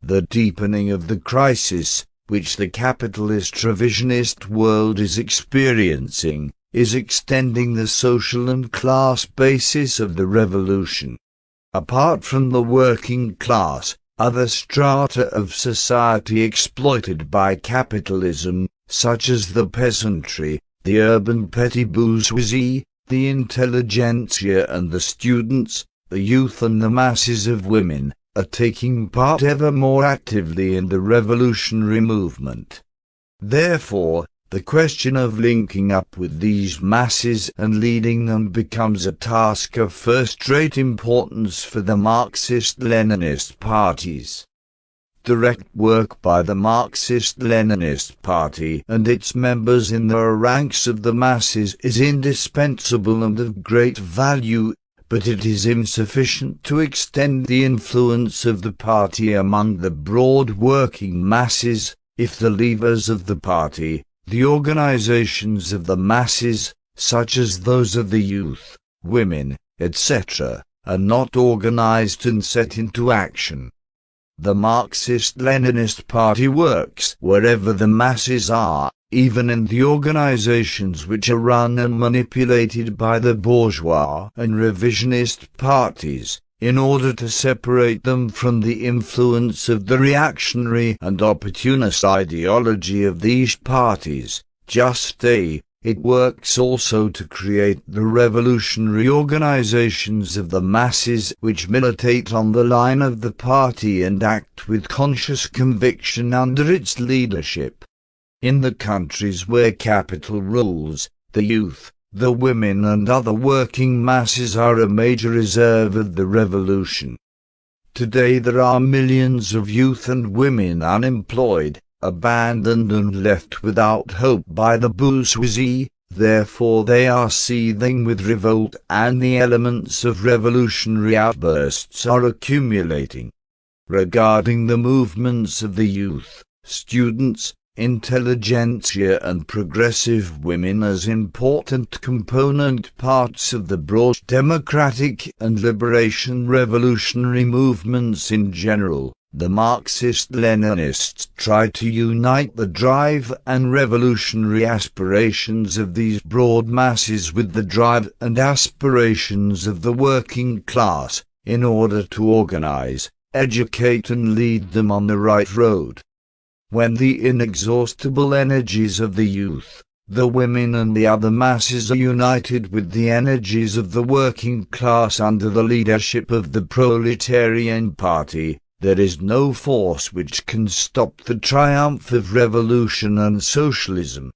the deepening of the crisis, which the capitalist revisionist world is experiencing, is extending the social and class basis of the revolution. Apart from the working class, other strata of society exploited by capitalism, such as the peasantry, the urban petty bourgeoisie, the intelligentsia and the students, the youth and the masses of women, are taking part ever more actively in the revolutionary movement. Therefore, the question of linking up with these masses and leading them becomes a task of first-rate importance for the Marxist-Leninist parties. Direct work by the Marxist-Leninist Party and its members in the ranks of the masses is indispensable and of great value, but it is insufficient to extend the influence of the party among the broad working masses, if the levers of the party, the organizations of the masses, such as those of the youth, women, etc., are not organized and set into action. The Marxist-Leninist Party works wherever the masses are, even in the organizations which are run and manipulated by the bourgeois and revisionist parties, in order to separate them from the influence of the reactionary and opportunist ideology of these parties. It works also to create the revolutionary organizations of the masses which militate on the line of the party and act with conscious conviction under its leadership. In the countries where capital rules, the youth, the women and other working masses are a major reserve of the revolution. Today there are millions of youth and women unemployed, abandoned and left without hope by the bourgeoisie, therefore they are seething with revolt and the elements of revolutionary outbursts are accumulating. Regarding the movements of the youth, students, intelligentsia and progressive women as important component parts of the broad democratic and liberation revolutionary movements in general, the Marxist-Leninists try to unite the drive and revolutionary aspirations of these broad masses with the drive and aspirations of the working class, in order to organize, educate and lead them on the right road. When the inexhaustible energies of the youth, the women and the other masses are united with the energies of the working class under the leadership of the proletarian party, there is no force which can stop the triumph of revolution and socialism.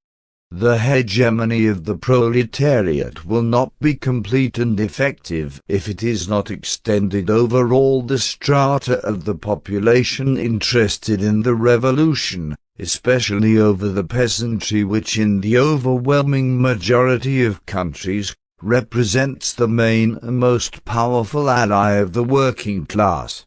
The hegemony of the proletariat will not be complete and effective if it is not extended over all the strata of the population interested in the revolution, especially over the peasantry which in the overwhelming majority of countries represents the main and most powerful ally of the working class.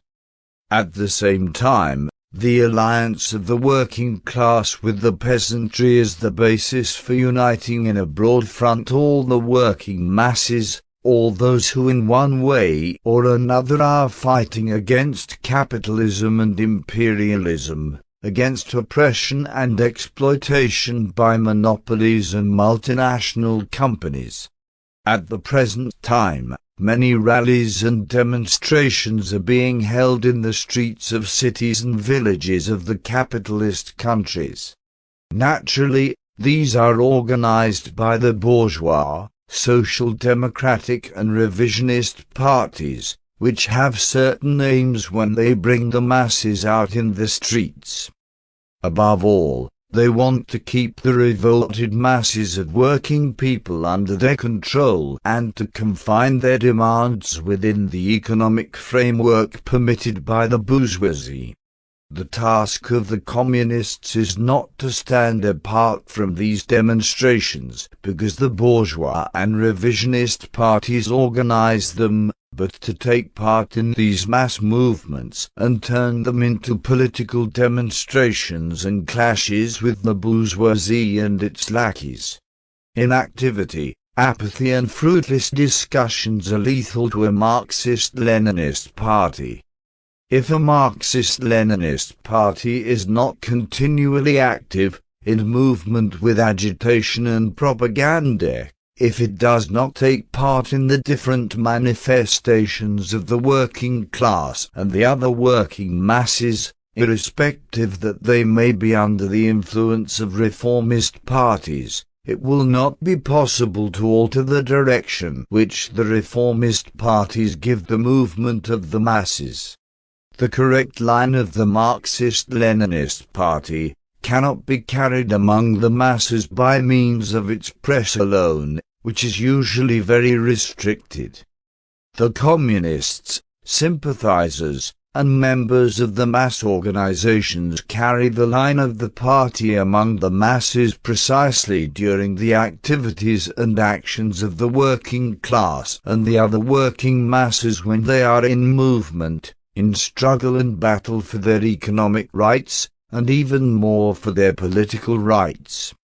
At the same time, the alliance of the working class with the peasantry is the basis for uniting in a broad front all the working masses, all those who in one way or another are fighting against capitalism and imperialism, against oppression and exploitation by monopolies and multinational companies. At the present time, many rallies and demonstrations are being held in the streets of cities and villages of the capitalist countries. Naturally, these are organized by the bourgeois, social democratic and revisionist parties, which have certain aims when they bring the masses out in the streets. Above all, they want to keep the revolted masses of working people under their control and to confine their demands within the economic framework permitted by the bourgeoisie. The task of the communists is not to stand apart from these demonstrations, because the bourgeois and revisionist parties organize them, but to take part in these mass movements and turn them into political demonstrations and clashes with the bourgeoisie and its lackeys. Inactivity, apathy and fruitless discussions are lethal to a Marxist-Leninist party. If a Marxist-Leninist party is not continually active in movement with agitation and propaganda, if it does not take part in the different manifestations of the working class and the other working masses, irrespective that they may be under the influence of reformist parties, it will not be possible to alter the direction which the reformist parties give the movement of the masses. The correct line of the Marxist-Leninist party cannot be carried among the masses by means of its press alone, which is usually very restricted. The communists, sympathizers, and members of the mass organizations carry the line of the party among the masses precisely during the activities and actions of the working class and the other working masses when they are in movement, in struggle and battle for their economic rights, and even more for their political rights.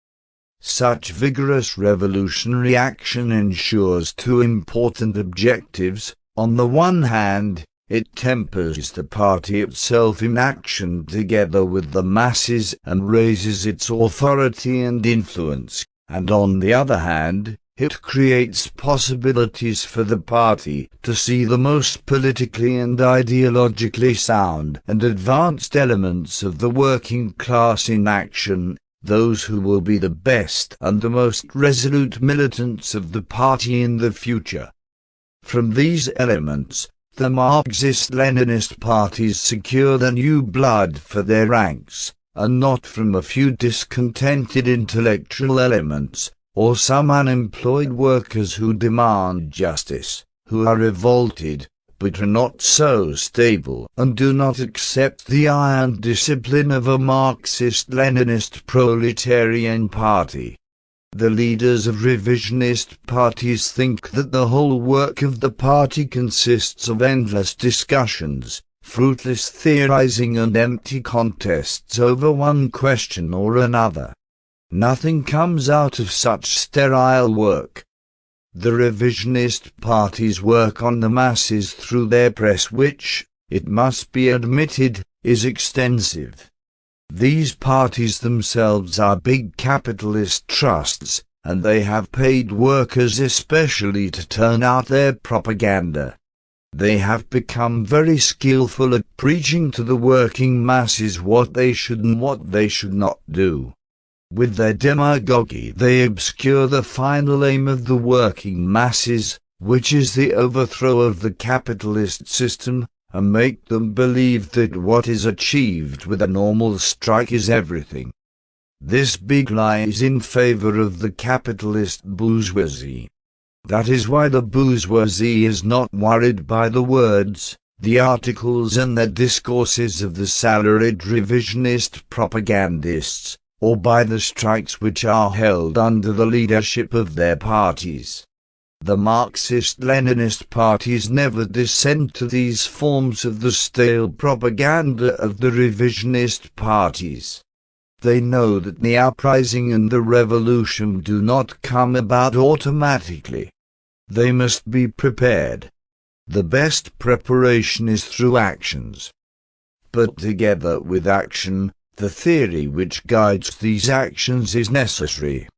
Such vigorous revolutionary action ensures two important objectives. On the one hand, it tempers the party itself in action together with the masses and raises its authority and influence, and on the other hand, it creates possibilities for the party to see the most politically and ideologically sound and advanced elements of the working class in action, those who will be the best and the most resolute militants of the party in the future. From these elements, the Marxist-Leninist parties secure the new blood for their ranks, and not from a few discontented intellectual elements, or some unemployed workers who demand justice, who are revolted, but are not so stable and do not accept the iron discipline of a Marxist-Leninist proletarian party. The leaders of revisionist parties think that the whole work of the party consists of endless discussions, fruitless theorizing and empty contests over one question or another. Nothing comes out of such sterile work. The revisionist parties work on the masses through their press which, it must be admitted, is extensive. These parties themselves are big capitalist trusts, and they have paid workers especially to turn out their propaganda. They have become very skillful at preaching to the working masses what they should and what they should not do. With their demagogy they obscure the final aim of the working masses, which is the overthrow of the capitalist system, and make them believe that what is achieved with a normal strike is everything. This big lie is in favor of the capitalist bourgeoisie. That is why the bourgeoisie is not worried by the words, the articles and the discourses of the salaried revisionist propagandists, or by the strikes which are held under the leadership of their parties. The Marxist-Leninist parties never descend to these forms of the stale propaganda of the revisionist parties. They know that the uprising and the revolution do not come about automatically. They must be prepared. The best preparation is through actions. But together with action, the theory which guides these actions is necessary.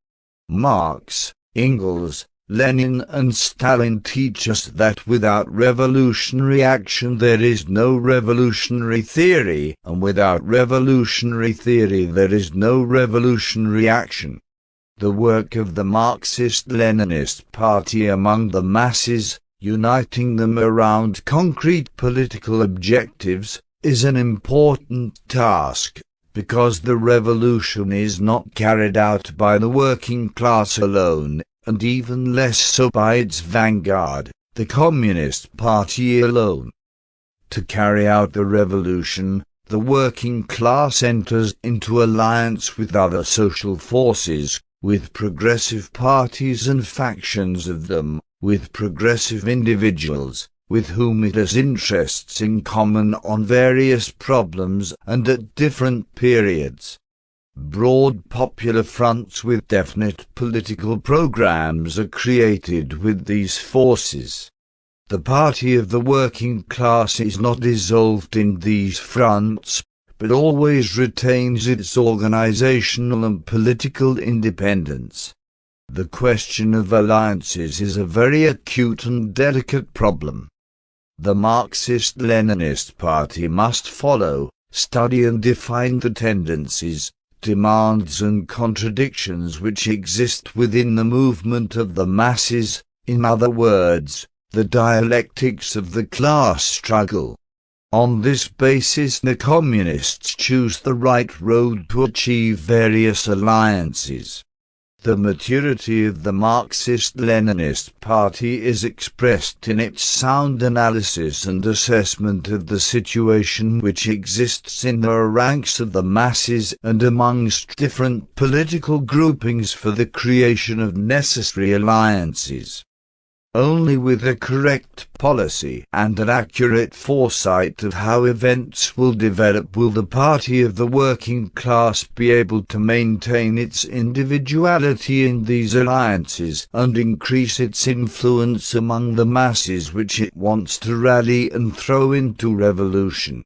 Marx, Engels, Lenin and Stalin teach us that without revolutionary action there is no revolutionary theory, and without revolutionary theory there is no revolutionary action. The work of the Marxist-Leninist party among the masses, uniting them around concrete political objectives, is an important task, because the revolution is not carried out by the working class alone, and even less so by its vanguard, the Communist Party alone. To carry out the revolution, the working class enters into alliance with other social forces, with progressive parties and factions of them, with progressive individuals, with whom it has interests in common on various problems and at different periods. Broad popular fronts with definite political programs are created with these forces. The party of the working class is not dissolved in these fronts, but always retains its organizational and political independence. The question of alliances is a very acute and delicate problem. The Marxist-Leninist party must follow, study and define the tendencies, demands and contradictions which exist within the movement of the masses, in other words, the dialectics of the class struggle. On this basis the communists choose the right road to achieve various alliances. The maturity of the Marxist-Leninist party is expressed in its sound analysis and assessment of the situation which exists in the ranks of the masses and amongst different political groupings for the creation of necessary alliances. Only with a correct policy and an accurate foresight of how events will develop will the party of the working class be able to maintain its individuality in these alliances and increase its influence among the masses which it wants to rally and throw into revolution.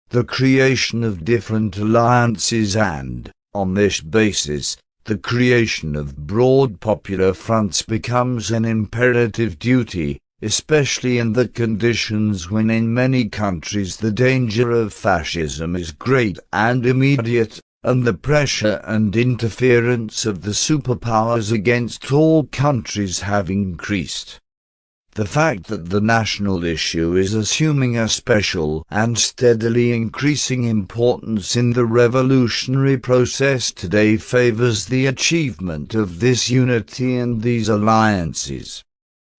The creation of different alliances and, on this basis, the creation of broad popular fronts becomes an imperative duty, especially in the conditions when in many countries the danger of fascism is great and immediate, and the pressure and interference of the superpowers against all countries have increased. The fact that the national issue is assuming a special and steadily increasing importance in the revolutionary process today favors the achievement of this unity and these alliances.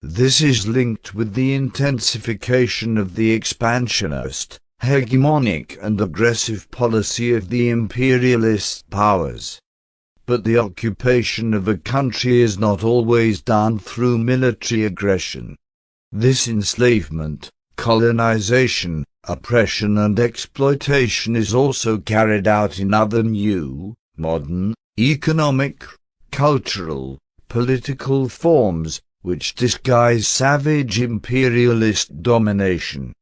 This is linked with the intensification of the expansionist, hegemonic and aggressive policy of the imperialist powers. But the occupation of a country is not always done through military aggression. This enslavement, colonization, oppression and exploitation is also carried out in other new, modern, economic, cultural, political forms, which disguise savage imperialist domination.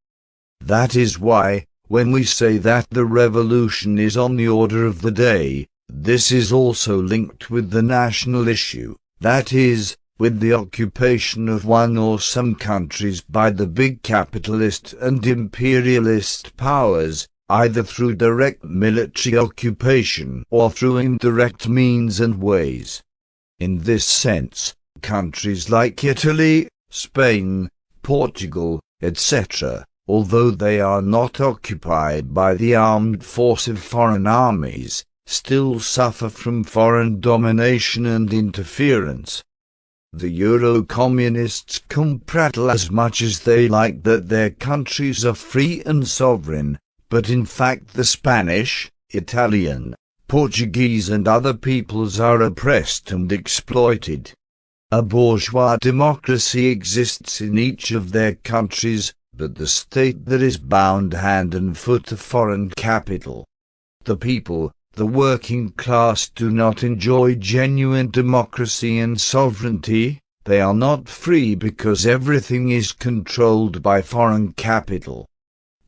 That is why, when we say that the revolution is on the order of the day, this is also linked with the national issue, that is, with the occupation of one or some countries by the big capitalist and imperialist powers, either through direct military occupation or through indirect means and ways. In this sense, countries like Italy, Spain, Portugal, etc., although they are not occupied by the armed force of foreign armies, still suffer from foreign domination and interference. The Eurocommunists can prattle as much as they like that their countries are free and sovereign, but in fact the Spanish, Italian, Portuguese and other peoples are oppressed and exploited. A bourgeois democracy exists in each of their countries, but the state that is bound hand and foot to foreign capital. The people, the working class, do not enjoy genuine democracy and sovereignty. They are not free because everything is controlled by foreign capital.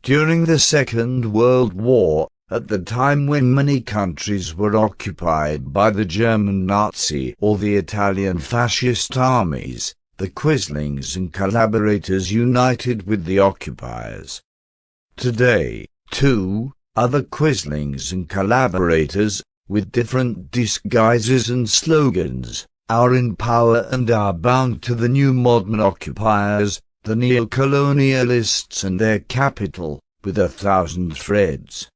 During the Second World War, at the time when many countries were occupied by the German Nazi or the Italian fascist armies, the Quislings and collaborators united with the occupiers. Today, too, other Quislings and collaborators, with different disguises and slogans, are in power and are bound to the new modern occupiers, the neo-colonialists and their capital, with 1,000 threads.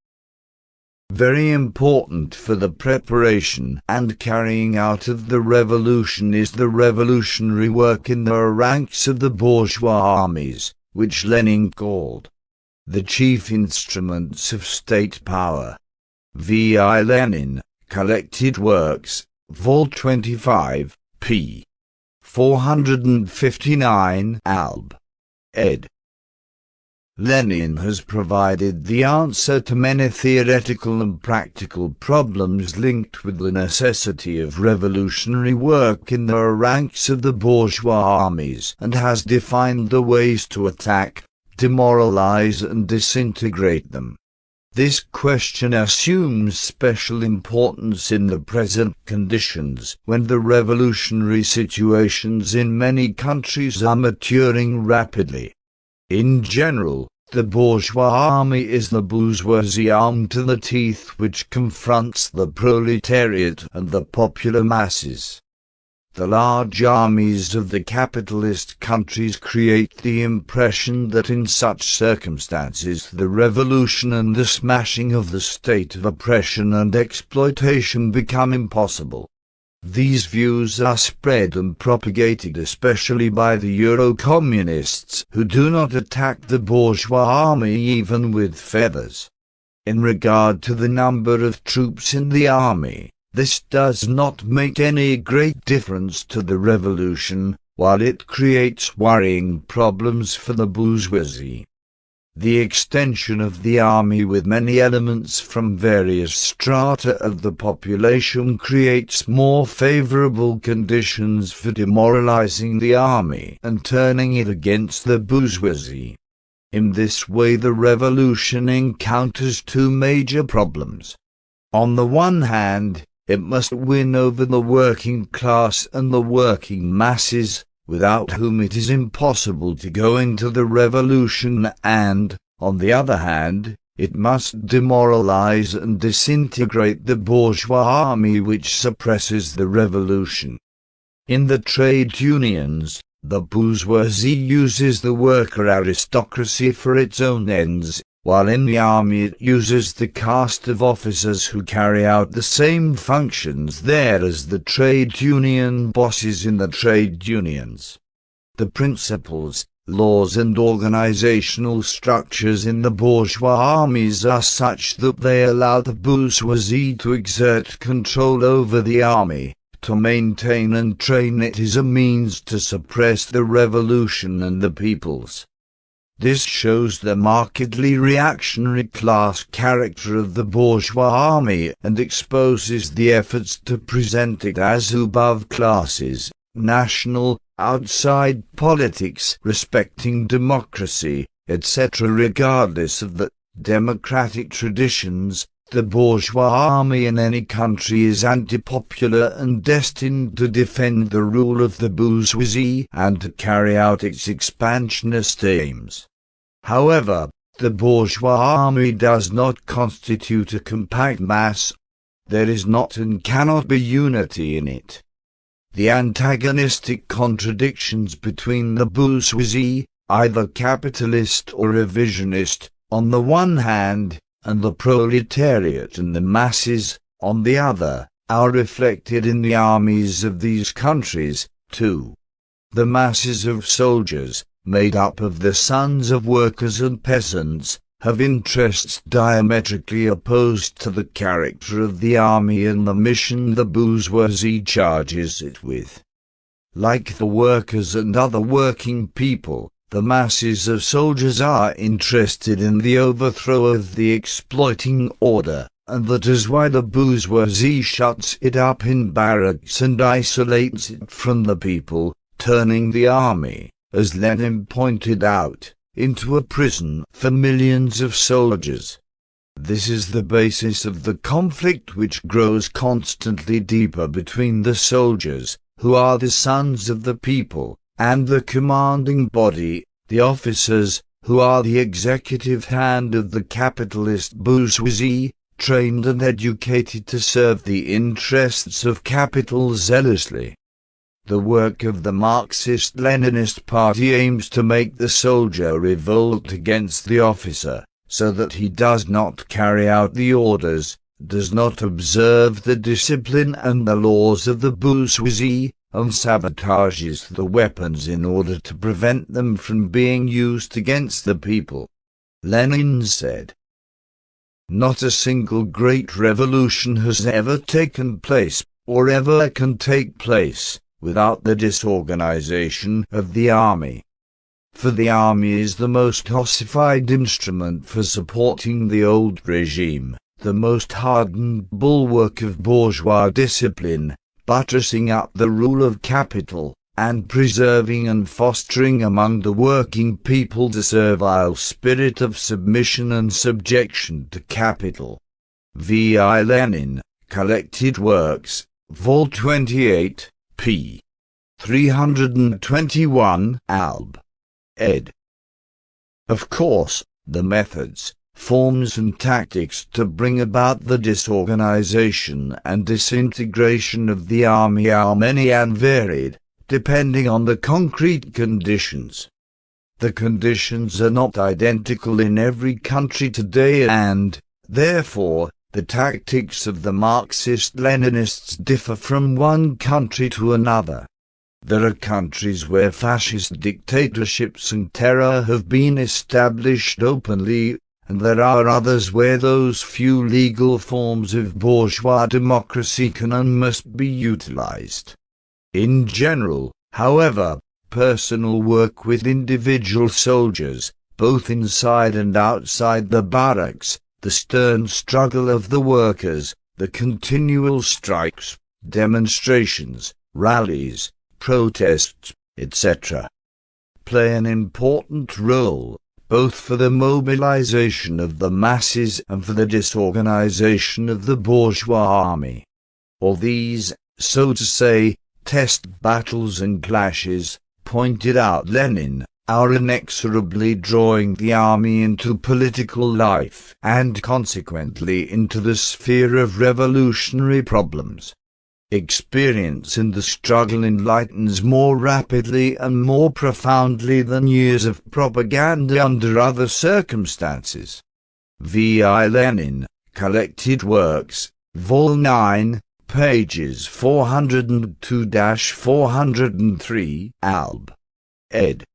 Very important for the preparation and carrying out of the revolution is the revolutionary work in the ranks of the bourgeois armies, which Lenin called the chief instruments of state power. V.I. Lenin, Collected Works, Vol 25, p. 459 Alb. ed. Lenin has provided the answer to many theoretical and practical problems linked with the necessity of revolutionary work in the ranks of the bourgeois armies, and has defined the ways to attack, demoralize and disintegrate them. This question assumes special importance in the present conditions, when the revolutionary situations in many countries are maturing rapidly. In general, the bourgeois army is the bourgeoisie armed to the teeth which confronts the proletariat and the popular masses. The large armies of the capitalist countries create the impression that in such circumstances the revolution and the smashing of the state of oppression and exploitation become impossible. These views are spread and propagated especially by the Eurocommunists, who do not attack the bourgeois army even with feathers. In regard to the number of troops in the army, this does not make any great difference to the revolution, while it creates worrying problems for the bourgeoisie. The extension of the army with many elements from various strata of the population creates more favorable conditions for demoralizing the army and turning it against the bourgeoisie. In this way the revolution encounters two major problems. On the one hand, it must win over the working class and the working masses, without whom it is impossible to go into the revolution, and, on the other hand, it must demoralize and disintegrate the bourgeois army which suppresses the revolution. In the trade unions, the bourgeoisie uses the worker aristocracy for its own ends, while in the army it uses the caste of officers who carry out the same functions there as the trade union bosses in the trade unions. The principles, laws and organizational structures in the bourgeois armies are such that they allow the bourgeoisie to exert control over the army, to maintain and train it as a means to suppress the revolution and the peoples. This shows the markedly reactionary class character of the bourgeois army and exposes the efforts to present it as above classes, national, outside politics, respecting democracy, etc. Regardless of the democratic traditions, the bourgeois army in any country is anti-popular and destined to defend the rule of the bourgeoisie and to carry out its expansionist aims. However, the bourgeois army does not constitute a compact mass. There is not and cannot be unity in it. The antagonistic contradictions between the bourgeoisie, either capitalist or revisionist, on the one hand, and the proletariat and the masses, on the other, are reflected in the armies of these countries, too. The masses of soldiers, made up of the sons of workers and peasants, have interests diametrically opposed to the character of the army and the mission the bourgeoisie charges it with. Like the workers and other working people, the masses of soldiers are interested in the overthrow of the exploiting order, and that is why the bourgeoisie shuts it up in barracks and isolates it from the people, turning the army, as Lenin pointed out, into a prison for millions of soldiers. This is the basis of the conflict which grows constantly deeper between the soldiers, who are the sons of the people, and the commanding body, the officers, who are the executive hand of the capitalist bourgeoisie, trained and educated to serve the interests of capital zealously. The work of the Marxist-Leninist party aims to make the soldier revolt against the officer, so that he does not carry out the orders, does not observe the discipline and the laws of the bourgeoisie, and sabotages the weapons in order to prevent them from being used against the people. Lenin said, "Not a single great revolution has ever taken place, or ever can take place, without the disorganization of the army. for the army is the most ossified instrument for supporting the old regime, the most hardened bulwark of bourgeois discipline, buttressing up the rule of capital, and preserving and fostering among the working people the servile spirit of submission and subjection to capital. V.I. Lenin, Collected Works, Vol. 28, p. 321, Alb. ed. Of course, the methods, forms and tactics to bring about the disorganization and disintegration of the army are many and varied, depending on the concrete conditions. The conditions are not identical in every country today and, therefore, the tactics of the Marxist-Leninists differ from one country to another. There are countries where fascist dictatorships and terror have been established openly, and there are others where those few legal forms of bourgeois democracy can and must be utilized. In general, however, personal work with individual soldiers, both inside and outside the barracks, the stern struggle of the workers, the continual strikes, demonstrations, rallies, protests, etc., play an important role, both for the mobilization of the masses and for the disorganization of the bourgeois army. All these, so to say, test battles and clashes, pointed out Lenin, are inexorably drawing the army into political life and consequently into the sphere of revolutionary problems. Experience in the struggle enlightens more rapidly and more profoundly than years of propaganda under other circumstances. V.I. Lenin, Collected Works, Vol. 9, pages 402-403, Alb. ed.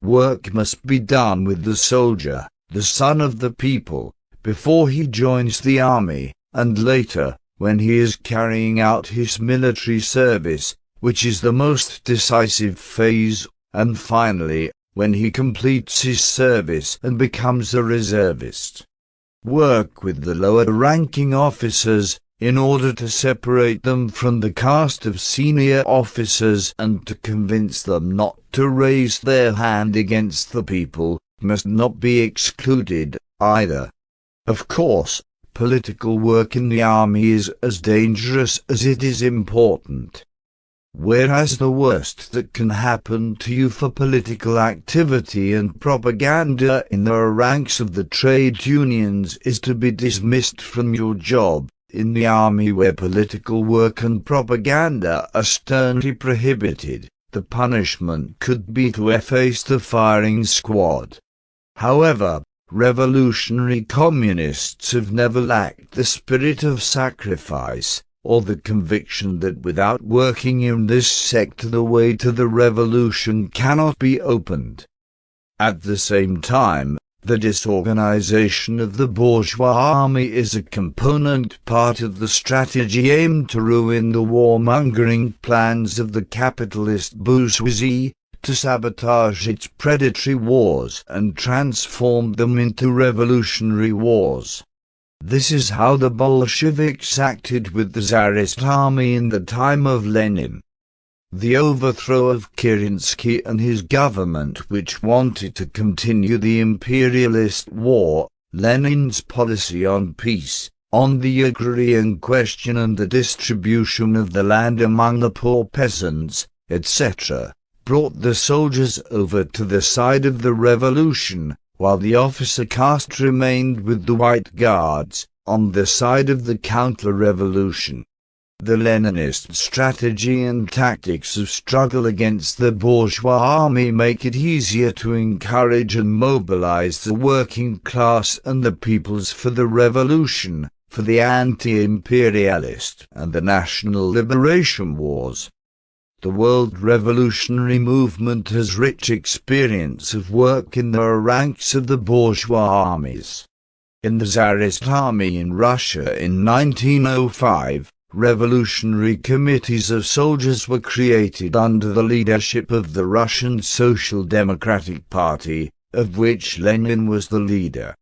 Work must be done with the soldier, the son of the people, before he joins the army, and later, when he is carrying out his military service, which is the most decisive phase, and finally, when he completes his service and becomes a reservist. Work with the lower-ranking officers, in order to separate them from the caste of senior officers and to convince them not to raise their hand against the people, must not be excluded, either. Of course, political work in the army is as dangerous as it is important. Whereas the worst that can happen to you for political activity and propaganda in the ranks of the trade unions is to be dismissed from your job, in the army where political work and propaganda are sternly prohibited, the punishment could be to efface the firing squad. However, revolutionary communists have never lacked the spirit of sacrifice, or the conviction that without working in this sector the way to the revolution cannot be opened. At the same time, the disorganization of the bourgeois army is a component part of the strategy aimed to ruin the warmongering plans of the capitalist bourgeoisie, to sabotage its predatory wars and transform them into revolutionary wars. This is how the Bolsheviks acted with the Tsarist army in the time of Lenin. The overthrow of Kerensky and his government, which wanted to continue the imperialist war, Lenin's policy on peace, on the agrarian question and the distribution of the land among the poor peasants, etc., brought the soldiers over to the side of the revolution, while the officer caste remained with the White Guards, on the side of the counter-revolution. The Leninist strategy and tactics of struggle against the bourgeois army make it easier to encourage and mobilize the working class and the peoples for the revolution, for the anti-imperialist and the national liberation wars. The world revolutionary movement has rich experience of work in the ranks of the bourgeois armies. In the Tsarist army in Russia in 1905, revolutionary committees of soldiers were created under the leadership of the Russian Social Democratic Party, of which Lenin was the leader.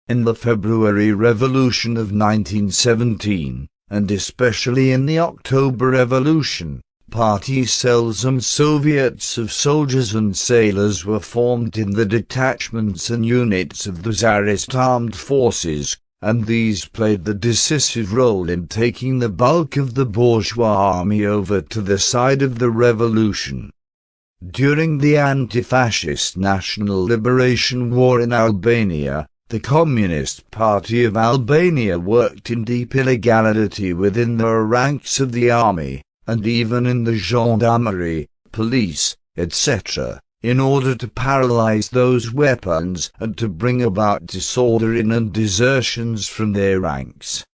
In the February Revolution of 1917, and especially in the October Revolution, party cells and Soviets of soldiers and sailors were formed in the detachments and units of the Tsarist armed forces, and these played the decisive role in taking the bulk of the bourgeois army over to the side of the revolution. During the anti-fascist National Liberation War in Albania, the Communist Party of Albania worked in deep illegality within the ranks of the army, and even in the gendarmerie, police, etc., in order to paralyze those weapons and to bring about disorder in and desertions from their ranks.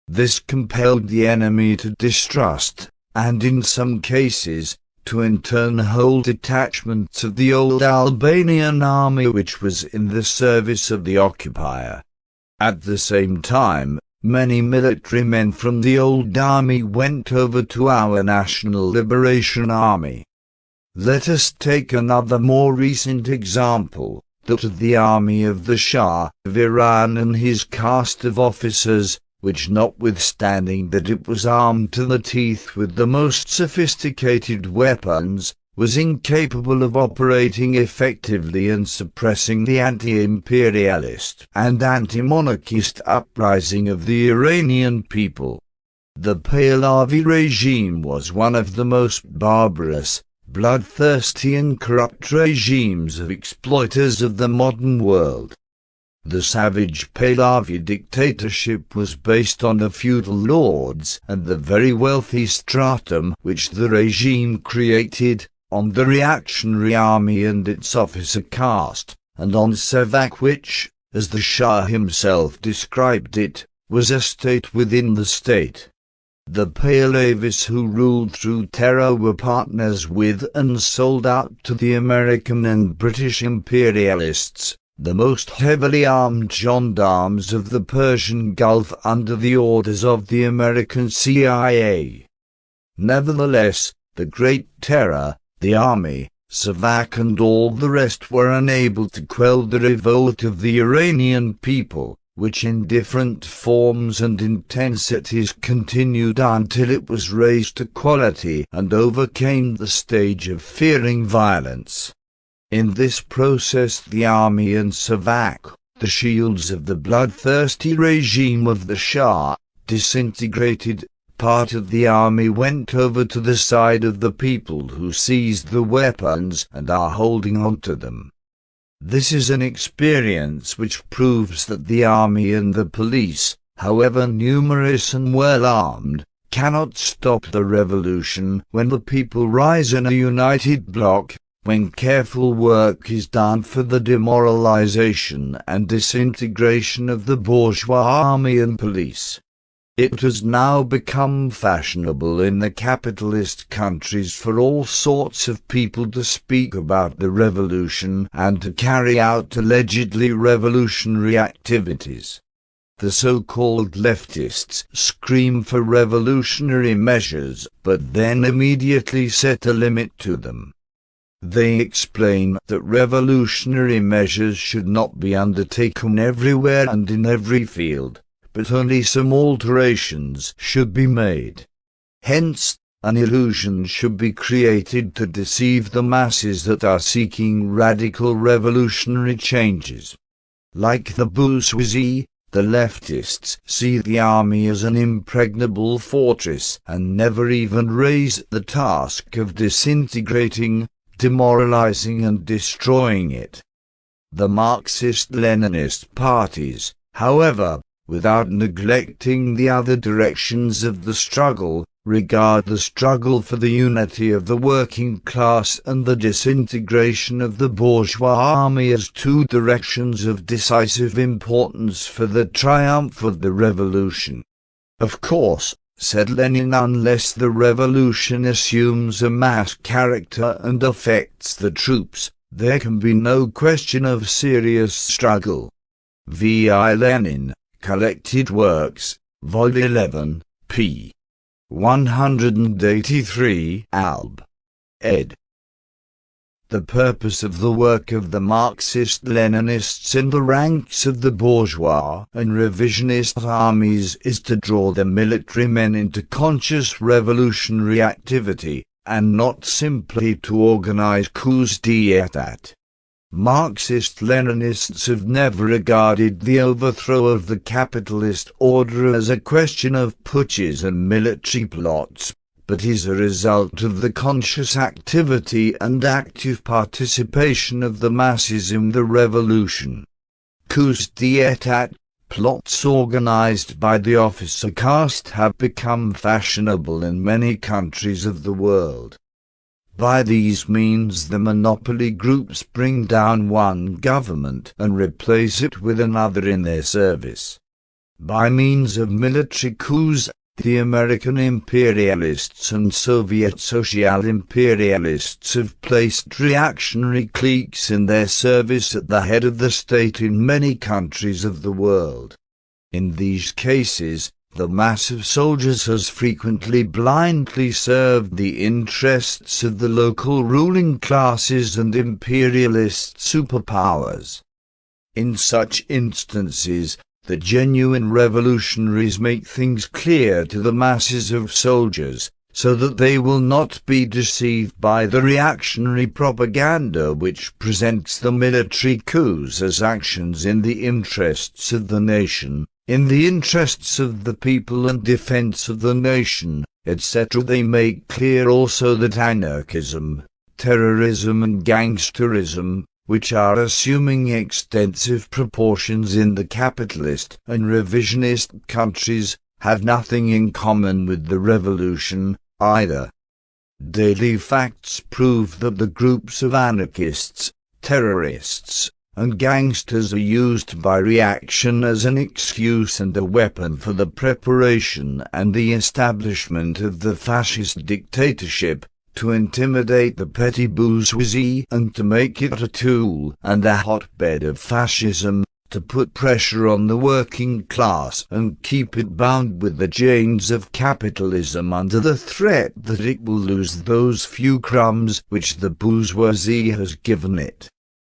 This compelled the enemy to distrust, and in some cases, to intern whole detachments of the old Albanian army which was in the service of the occupier. At the same time, many military men from the old army went over to our National Liberation Army. Let us take another more recent example, that of the army of the Shah of Iran and his caste of officers, which, notwithstanding that it was armed to the teeth with the most sophisticated weapons, was incapable of operating effectively and suppressing the anti-imperialist and anti-monarchist uprising of the Iranian people. The Pahlavi regime was one of the most barbarous, bloodthirsty and corrupt regimes of exploiters of the modern world. The savage Pahlavi dictatorship was based on the feudal lords and the very wealthy stratum which the regime created, on the reactionary army and its officer caste, and on Savak which, as the Shah himself described it, was a state within the state. The Pahlavis who ruled through terror were partners with and sold out to the American and British imperialists, the most heavily armed gendarmes of the Persian Gulf under the orders of the American CIA. Nevertheless, the Great Terror, the army, Savak and all the rest were unable to quell the revolt of the Iranian people, which in different forms and intensities continued until it was raised to quality and overcame the stage of fearing violence. In this process the army and Savak, the shields of the bloodthirsty regime of the Shah, disintegrated. Part of the army went over to the side of the people who seized the weapons and are holding on to them. This is an experience which proves that the army and the police, however numerous and well armed, cannot stop the revolution when the people rise in a united bloc, when careful work is done for the demoralization and disintegration of the bourgeois army and police. It has now become fashionable in the capitalist countries for all sorts of people to speak about the revolution and to carry out allegedly revolutionary activities. The so-called leftists scream for revolutionary measures, but then immediately set a limit to them. They explain that revolutionary measures should not be undertaken everywhere and in every field, but only some alterations should be made. Hence, an illusion should be created to deceive the masses that are seeking radical revolutionary changes. Like the bourgeoisie, the leftists see the army as an impregnable fortress and never even raise the task of disintegrating, demoralizing and destroying it. The Marxist-Leninist parties, however, without neglecting the other directions of the struggle, regard the struggle for the unity of the working class and the disintegration of the bourgeois army as two directions of decisive importance for the triumph of the revolution. Of course, said Lenin, unless the revolution assumes a mass character and affects the troops, there can be no question of serious struggle. V. I. Lenin, Collected Works, Vol. 11, p. 183 Alb. ed. The purpose of the work of the Marxist-Leninists in the ranks of the bourgeois and revisionist armies is to draw the military men into conscious revolutionary activity, and not simply to organize coups d'état. Marxist-Leninists have never regarded the overthrow of the capitalist order as a question of putschs and military plots, but is a result of the conscious activity and active participation of the masses in the revolution. Coups d'état, plots organized by the officer caste, have become fashionable in many countries of the world. By these means the monopoly groups bring down one government and replace it with another in their service. By means of military coups, the American imperialists and Soviet social imperialists have placed reactionary cliques in their service at the head of the state in many countries of the world. In these cases, the mass of soldiers has frequently blindly served the interests of the local ruling classes and imperialist superpowers. In such instances, the genuine revolutionaries make things clear to the masses of soldiers, so that they will not be deceived by the reactionary propaganda which presents the military coups as actions in the interests of the nation, in the interests of the people and defense of the nation, etc. They make clear also that anarchism, terrorism and gangsterism, which are assuming extensive proportions in the capitalist and revisionist countries, have nothing in common with the revolution, either. Daily facts prove that the groups of anarchists, terrorists, and gangsters are used by reaction as an excuse and a weapon for the preparation and the establishment of the fascist dictatorship, to intimidate the petty bourgeoisie and to make it a tool and a hotbed of fascism, to put pressure on the working class and keep it bound with the chains of capitalism under the threat that it will lose those few crumbs which the bourgeoisie has given it.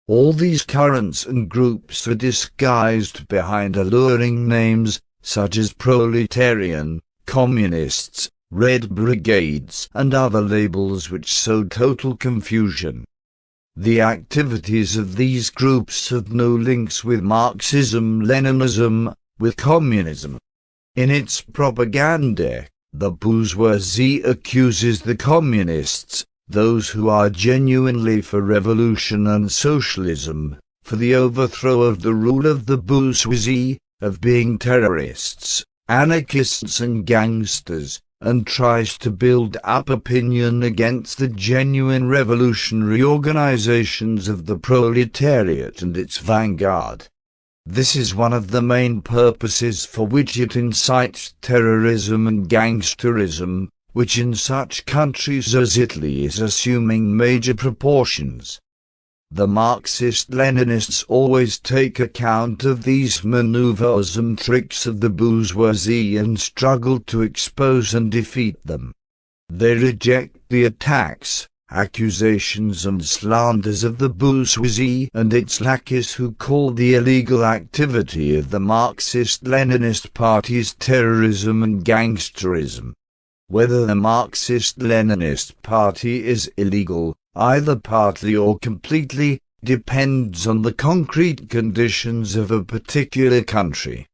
All these currents and groups are disguised behind alluring names, such as proletarian, communists, Red Brigades, and other labels which sow total confusion. The activities of these groups have no links with Marxism, Leninism, with communism. In its propaganda, the bourgeoisie accuses the communists, those who are genuinely for revolution and socialism, for the overthrow of the rule of the bourgeoisie, of being terrorists, anarchists and gangsters, and tries to build up opinion against the genuine revolutionary organizations of the proletariat and its vanguard. This is one of the main purposes for which it incites terrorism and gangsterism, which in such countries as Italy is assuming major proportions. The Marxist-Leninists always take account of these maneuvers and tricks of the bourgeoisie and struggle to expose and defeat them. They reject the attacks, accusations and slanders of the bourgeoisie and its lackeys, who call the illegal activity of the Marxist-Leninist parties terrorism and gangsterism. Whether the Marxist-Leninist party is illegal, either partly or completely, depends on the concrete conditions of a particular country.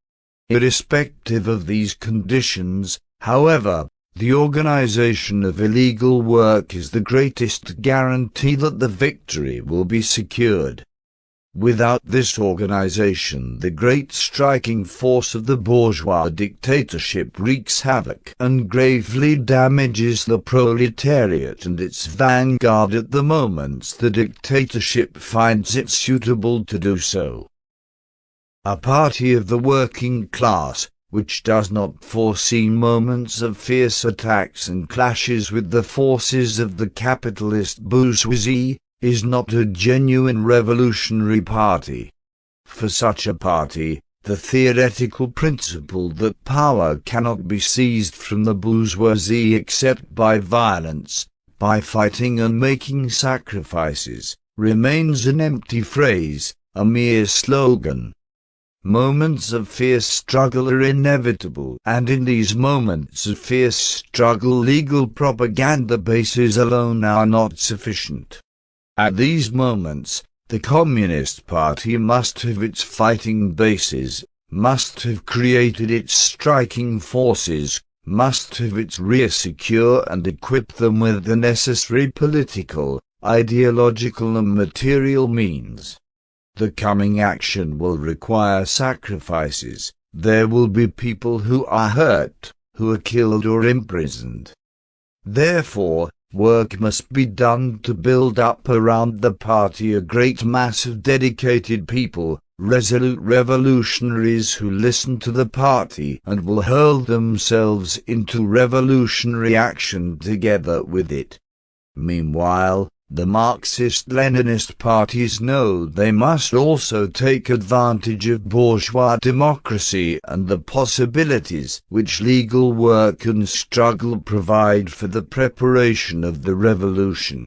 Irrespective of these conditions, however, the organization of illegal work is the greatest guarantee that the victory will be secured. Without this organization, the great striking force of the bourgeois dictatorship wreaks havoc and gravely damages the proletariat and its vanguard at the moments the dictatorship finds it suitable to do so. A party of the working class, which does not foresee moments of fierce attacks and clashes with the forces of the capitalist bourgeoisie, is not a genuine revolutionary party. For such a party, the theoretical principle that power cannot be seized from the bourgeoisie except by violence, by fighting and making sacrifices, remains an empty phrase, a mere slogan. Moments of fierce struggle are inevitable, and in these moments of fierce struggle legal propaganda bases alone are not sufficient. At these moments, the Communist Party must have its fighting bases, must have created its striking forces, must have its rear secure and equip them with the necessary political, ideological and material means. The coming action will require sacrifices. There will be people who are hurt, who are killed or imprisoned. Therefore, work must be done to build up around the party a great mass of dedicated people, resolute revolutionaries who listen to the party and will hurl themselves into revolutionary action together with it. Meanwhile, the Marxist-Leninist parties know they must also take advantage of bourgeois democracy and the possibilities which legal work and struggle provide for the preparation of the revolution.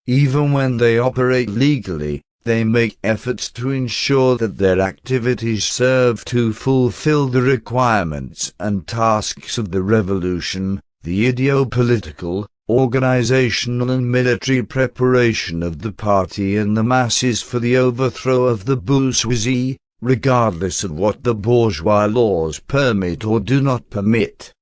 Even when they operate legally, they make efforts to ensure that their activities serve to fulfill the requirements and tasks of the revolution, the ideo-political, organizational and military preparation of the party and the masses for the overthrow of the bourgeoisie, regardless of what the bourgeois laws permit or do not permit.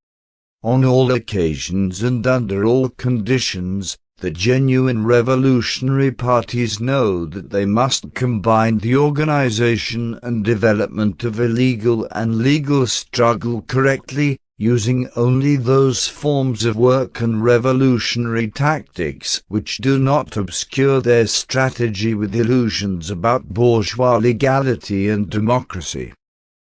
On all occasions and under all conditions, the genuine revolutionary parties know that they must combine the organization and development of illegal and legal struggle correctly, using only those forms of work and revolutionary tactics which do not obscure their strategy with illusions about bourgeois legality and democracy.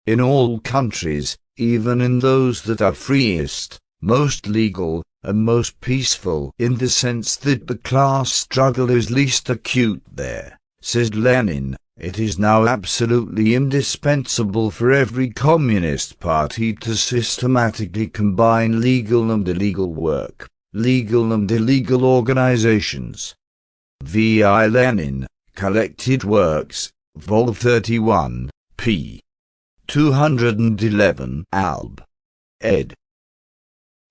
In all countries, even in those that are freest, most legal, and most peaceful in the sense that the class struggle is least acute there, says Lenin, it is now absolutely indispensable for every communist party to systematically combine legal and illegal work, legal and illegal organizations. V.I. Lenin, Collected Works, Vol. 31, p. 211, Alb. ed.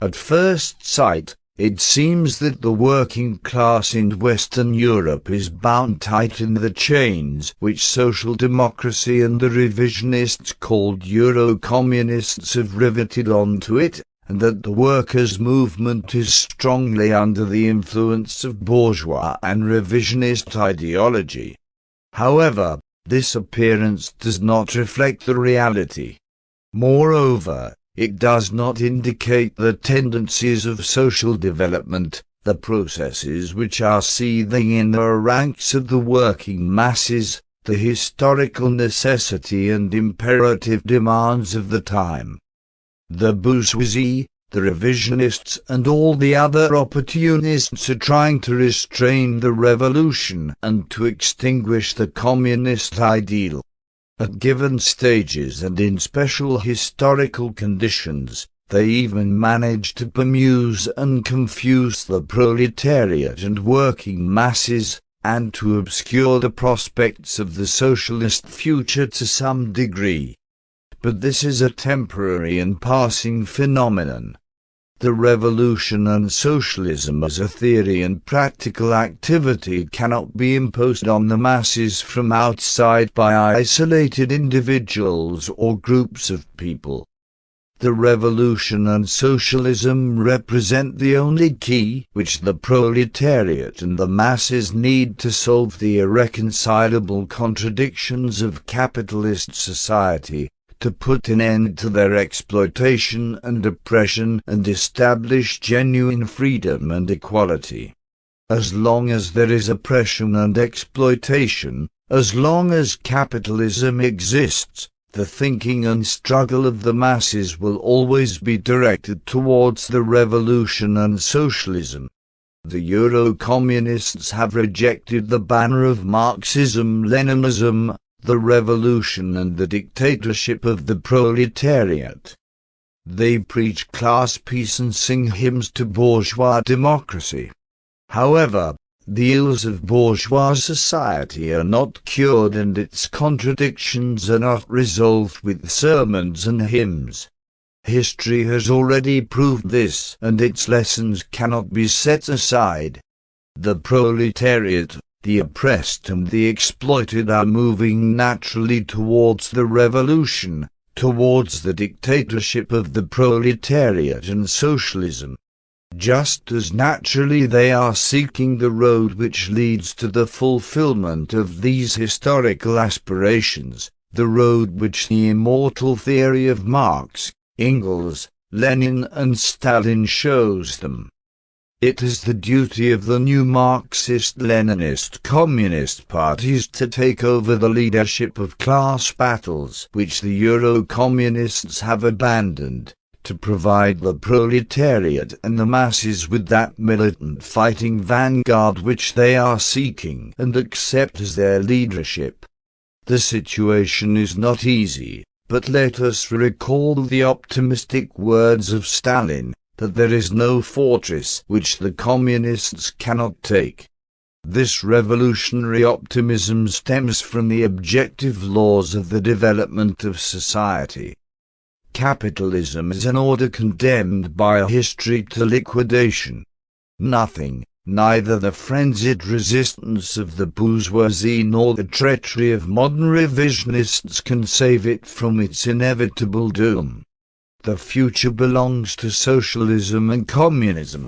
At first sight, it seems that the working class in Western Europe is bound tight in the chains which social democracy and the revisionists called Eurocommunists have riveted onto it, and that the workers' movement is strongly under the influence of bourgeois and revisionist ideology. However, this appearance does not reflect the reality. Moreover, it does not indicate the tendencies of social development, the processes which are seething in the ranks of the working masses, the historical necessity and imperative demands of the time. The bourgeoisie, the revisionists and all the other opportunists are trying to restrain the revolution and to extinguish the communist ideal. At given stages and in special historical conditions, they even manage to bemuse and confuse the proletariat and working masses, and to obscure the prospects of the socialist future to some degree. But this is a temporary and passing phenomenon. The revolution and socialism as a theory and practical activity cannot be imposed on the masses from outside by isolated individuals or groups of people. The revolution and socialism represent the only key which the proletariat and the masses need to solve the irreconcilable contradictions of capitalist society, to put an end to their exploitation and oppression and establish genuine freedom and equality. As long as there is oppression and exploitation, as long as capitalism exists, the thinking and struggle of the masses will always be directed towards the revolution and socialism. The Eurocommunists have rejected the banner of Marxism-Leninism, the revolution and the dictatorship of the proletariat. They preach class peace and sing hymns to bourgeois democracy. However, the ills of bourgeois society are not cured and its contradictions are not resolved with sermons and hymns. History has already proved this, and its lessons cannot be set aside. The proletariat, the oppressed and the exploited are moving naturally towards the revolution, towards the dictatorship of the proletariat and socialism. Just as naturally they are seeking the road which leads to the fulfillment of these historical aspirations, the road which the immortal theory of Marx, Engels, Lenin and Stalin shows them. It is the duty of the new Marxist, Leninist, Communist parties to take over the leadership of class battles which the Eurocommunists have abandoned, to provide the proletariat and the masses with that militant fighting vanguard which they are seeking and accept as their leadership. The situation is not easy, but let us recall the optimistic words of Stalin, that there is no fortress which the communists cannot take. This revolutionary optimism stems from the objective laws of the development of society. Capitalism is an order condemned by history to liquidation. Nothing, neither the frenzied resistance of the bourgeoisie nor the treachery of modern revisionists can save it from its inevitable doom. The future belongs to socialism and communism.